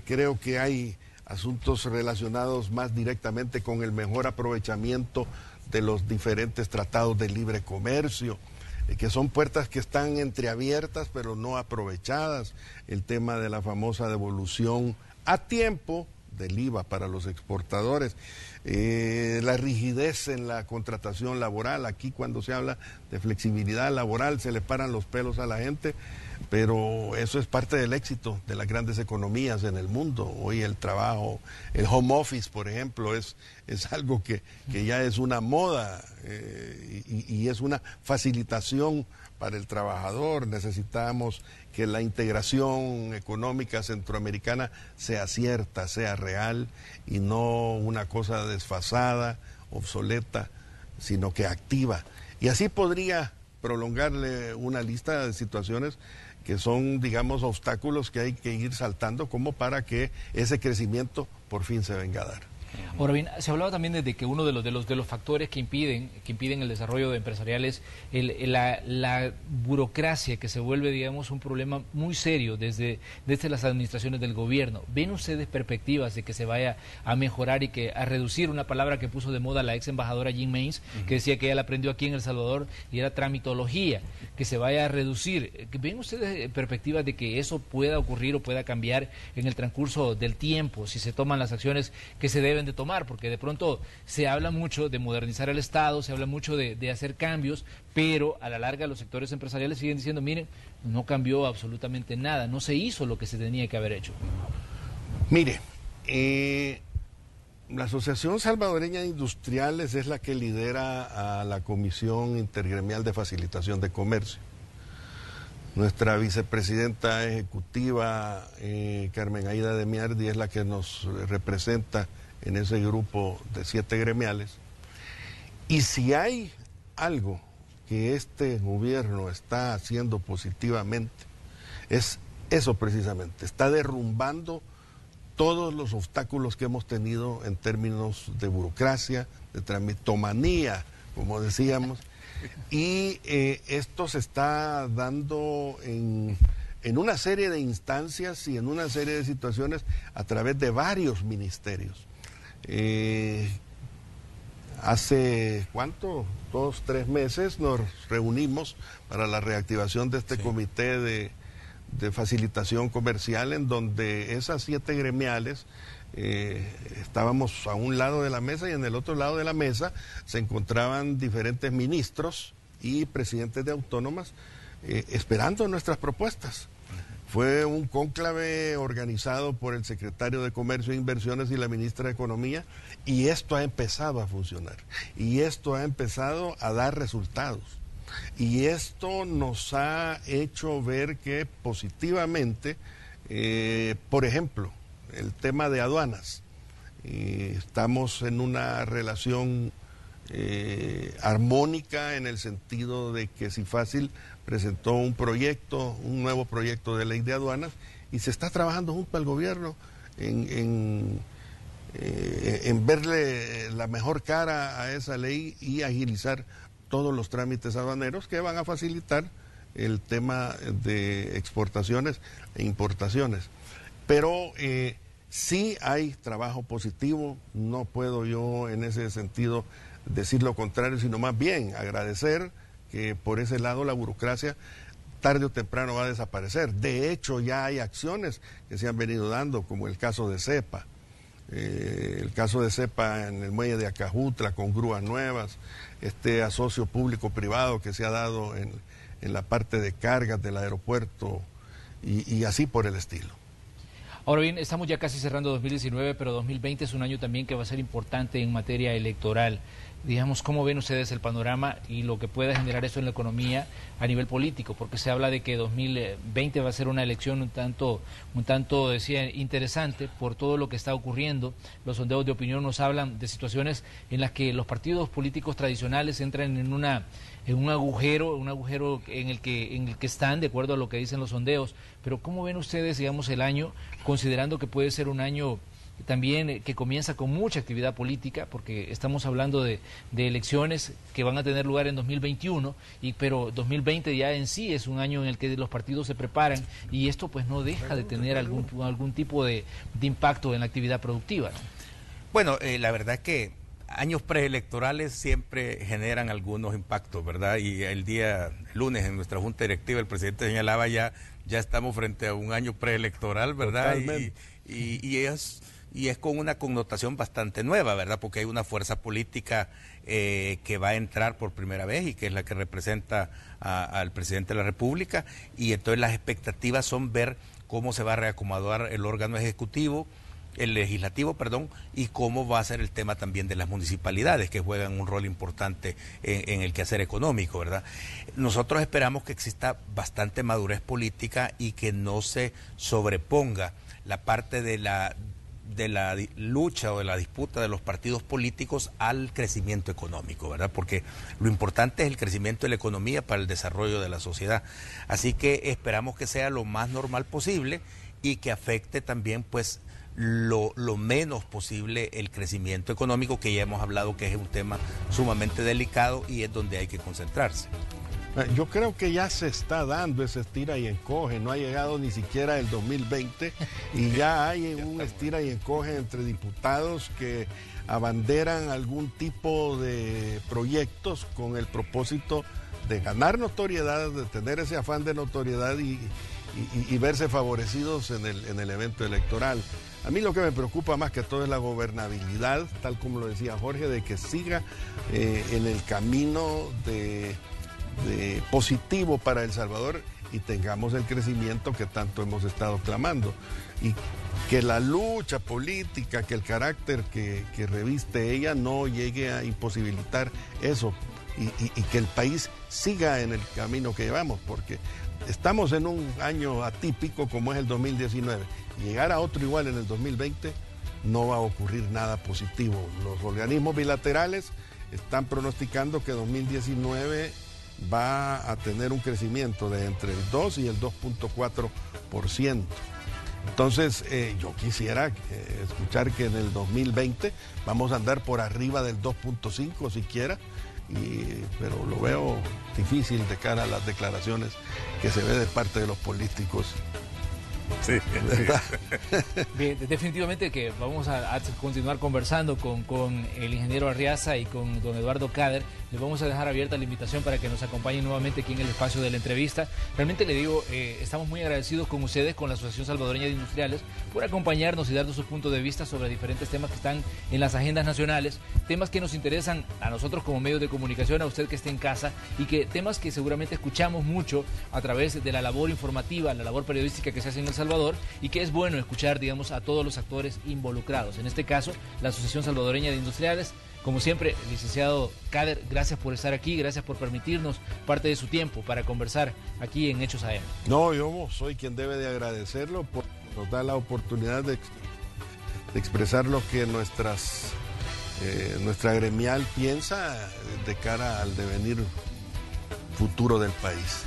Creo que hay asuntos relacionados más directamente con el mejor aprovechamiento de los diferentes tratados de libre comercio, que son puertas que están entreabiertas pero no aprovechadas. El tema de la famosa devolución a tiempo del IVA para los exportadores, la rigidez en la contratación laboral. Aquí cuando se habla de flexibilidad laboral se le paran los pelos a la gente, pero eso es parte del éxito de las grandes economías en el mundo. Hoy el trabajo, el home office, por ejemplo, es algo que ya es una moda y es una facilitación para el trabajador. Necesitamos que la integración económica centroamericana sea cierta, sea real y no una cosa desfasada, obsoleta, sino que activa. Y así podría prolongarle una lista de situaciones que son, digamos, obstáculos que hay que ir saltando como para que ese crecimiento por fin se venga a dar. Ahora bien, se hablaba también de que uno de los factores que impiden el desarrollo empresarial es la burocracia, que se vuelve, digamos, un problema muy serio desde las administraciones del gobierno. ¿Ven ustedes perspectivas de que se vaya a mejorar y que a reducir una palabra que puso de moda la ex embajadora Jean Mains, que decía que ella la aprendió aquí en El Salvador y era tramitología, que se vaya a reducir? ¿Ven ustedes perspectivas de que eso pueda ocurrir o pueda cambiar en el transcurso del tiempo, si se toman las acciones que se deben de tomar? Porque de pronto se habla mucho de modernizar el Estado, se habla mucho de hacer cambios, pero a la larga los sectores empresariales siguen diciendo, miren, no cambió absolutamente nada, no se hizo lo que se tenía que haber hecho. Mire, la Asociación Salvadoreña de Industriales es la que lidera a la Comisión Intergremial de Facilitación de Comercio. Nuestra vicepresidenta ejecutiva, Carmen Aida de Miardi, es la que nos representa en ese grupo de 7 gremiales. Y si hay algo que este gobierno está haciendo positivamente, es eso precisamente, está derrumbando todos los obstáculos que hemos tenido en términos de burocracia, de tramitomanía, como decíamos, y esto se está dando en una serie de instancias y en una serie de situaciones a través de varios ministerios. Hace, ¿cuánto? 2, 3 meses nos reunimos para la reactivación de este comité de facilitación comercial, en donde esas 7 gremiales estábamos a un lado de la mesa y en el otro lado de la mesa se encontraban diferentes ministros y presidentes de autónomas esperando nuestras propuestas. Fue un cónclave organizado por el secretario de Comercio e Inversiones y la ministra de Economía, y esto ha empezado a funcionar, y esto ha empezado a dar resultados, y esto nos ha hecho ver que positivamente, por ejemplo, el tema de aduanas, estamos en una relación armónica, en el sentido de que CIFACIL presentó un nuevo proyecto de ley de aduanas, y se está trabajando junto al gobierno en verle la mejor cara a esa ley y agilizar todos los trámites aduaneros que van a facilitar el tema de exportaciones e importaciones. Pero sí hay trabajo positivo, no puedo yo en ese sentido decir lo contrario, sino más bien agradecer que por ese lado la burocracia tarde o temprano va a desaparecer. De hecho, ya hay acciones que se han venido dando, como el caso de CEPA. El caso de CEPA en el muelle de Acajutla, con grúas nuevas, este asocio público-privado que se ha dado en la parte de cargas del aeropuerto y así por el estilo. Ahora bien, estamos ya casi cerrando 2019, pero 2020 es un año también que va a ser importante en materia electoral. digamos, ¿cómo ven ustedes el panorama y lo que pueda generar eso en la economía a nivel político? Porque se habla de que 2020 va a ser una elección un tanto, decía, interesante por todo lo que está ocurriendo. Los sondeos de opinión nos hablan de situaciones en las que los partidos políticos tradicionales entran en un agujero en el que están, de acuerdo a lo que dicen los sondeos. Pero ¿cómo ven ustedes, digamos, el año, considerando que puede ser un año también que comienza con mucha actividad política, porque estamos hablando de elecciones que van a tener lugar en 2021, pero 2020 ya en sí es un año en el que los partidos se preparan y esto pues no deja de tener algún tipo de impacto en la actividad productiva, ¿no? Bueno, la verdad es que años preelectorales siempre generan algunos impactos, ¿verdad? Y el lunes en nuestra junta directiva el presidente señalaba ya estamos frente a un año preelectoral, ¿verdad? Y es con una connotación bastante nueva, ¿verdad? Porque hay una fuerza política que va a entrar por primera vez y que es la que representa al presidente de la República, y entonces las expectativas son ver cómo se va a reacomodar el órgano ejecutivo, el legislativo, y cómo va a ser el tema también de las municipalidades, que juegan un rol importante en el quehacer económico, ¿verdad? Nosotros esperamos que exista bastante madurez política y que no se sobreponga la parte de la lucha o de la disputa de los partidos políticos al crecimiento económico, ¿verdad? Porque lo importante es el crecimiento de la economía para el desarrollo de la sociedad. Así que esperamos que sea lo más normal posible y que afecte también, pues, lo menos posible el crecimiento económico, que ya hemos hablado que es un tema sumamente delicado y es donde hay que concentrarse. Yo creo que ya se está dando ese estira y encoge, no ha llegado ni siquiera el 2020 y ya hay un estira y encoge entre diputados que abanderan algún tipo de proyectos con el propósito de ganar notoriedad, de tener ese afán de notoriedad y verse favorecidos en el evento electoral. A mí lo que me preocupa más que todo es la gobernabilidad, tal como lo decía Jorge, de que siga en el camino de positivo para El Salvador y tengamos el crecimiento que tanto hemos estado clamando. Y que la lucha política, que el carácter que reviste ella no llegue a imposibilitar eso y que el país siga en el camino que llevamos, porque estamos en un año atípico como es el 2019. Llegar a otro igual en el 2020 no va a ocurrir nada positivo. Los organismos bilaterales están pronosticando que 2019 va a tener un crecimiento de entre el 2 y el 2.4%. Entonces, yo quisiera escuchar que en el 2020 vamos a andar por arriba del 2.5 siquiera, pero lo veo difícil de cara a las declaraciones que se ve de parte de los políticos. Sí, ¿verdad? Bien, definitivamente que vamos a continuar conversando con el ingeniero Arriaza y con don Eduardo Kader. Les vamos a dejar abierta la invitación para que nos acompañen nuevamente aquí en el espacio de la entrevista. Realmente le digo, estamos muy agradecidos con ustedes, con la Asociación Salvadoreña de Industriales, por acompañarnos y darnos su punto de vista sobre diferentes temas que están en las agendas nacionales, temas que nos interesan a nosotros como medios de comunicación, a usted que esté en casa, y que temas que seguramente escuchamos mucho a través de la labor informativa, la labor periodística que se hace en El Salvador, y que es bueno escuchar, digamos, a todos los actores involucrados. En este caso, la Asociación Salvadoreña de Industriales. Como siempre, licenciado Kader, gracias por estar aquí, gracias por permitirnos parte de su tiempo para conversar aquí en Hechos AM. No, yo soy quien debe de agradecerlo por nos da la oportunidad de expresar lo que nuestra gremial piensa de cara al devenir futuro del país.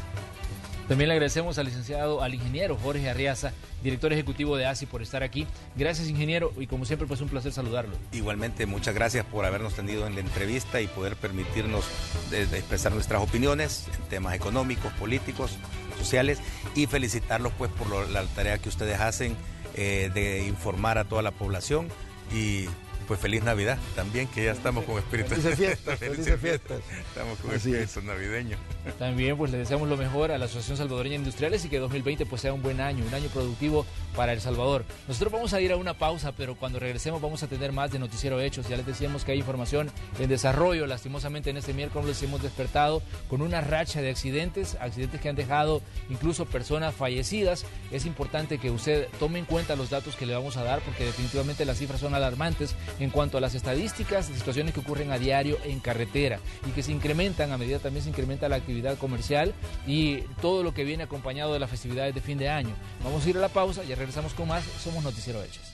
También le agradecemos al ingeniero Jorge Arriaza, director ejecutivo de ASI, por estar aquí. Gracias, ingeniero, y como siempre, pues un placer saludarlo. Igualmente, muchas gracias por habernos tenido en la entrevista y poder permitirnos de expresar nuestras opiniones en temas económicos, políticos, sociales, y felicitarlos pues por la tarea que ustedes hacen de informar a toda la población. Y pues feliz Navidad también, que ya estamos con espíritu. Felices fiestas, felices fiestas. Estamos con espíritu navideño. También pues le deseamos lo mejor a la Asociación Salvadoreña de Industriales y que 2020 pues sea un buen año, un año productivo para El Salvador. Nosotros vamos a ir a una pausa, pero cuando regresemos vamos a tener más de Noticiero Hechos. Ya les decíamos que hay información en desarrollo. Lastimosamente en este miércoles hemos despertado con una racha de accidentes que han dejado incluso personas fallecidas. Es importante que usted tome en cuenta los datos que le vamos a dar, porque definitivamente las cifras son alarmantes. en cuanto a las estadísticas de situaciones que ocurren a diario en carretera y que se incrementan a medida también se incrementa la actividad comercial y todo lo que viene acompañado de las festividades de fin de año. Vamos a ir a la pausa, ya regresamos con más. Somos Noticiero Hechos.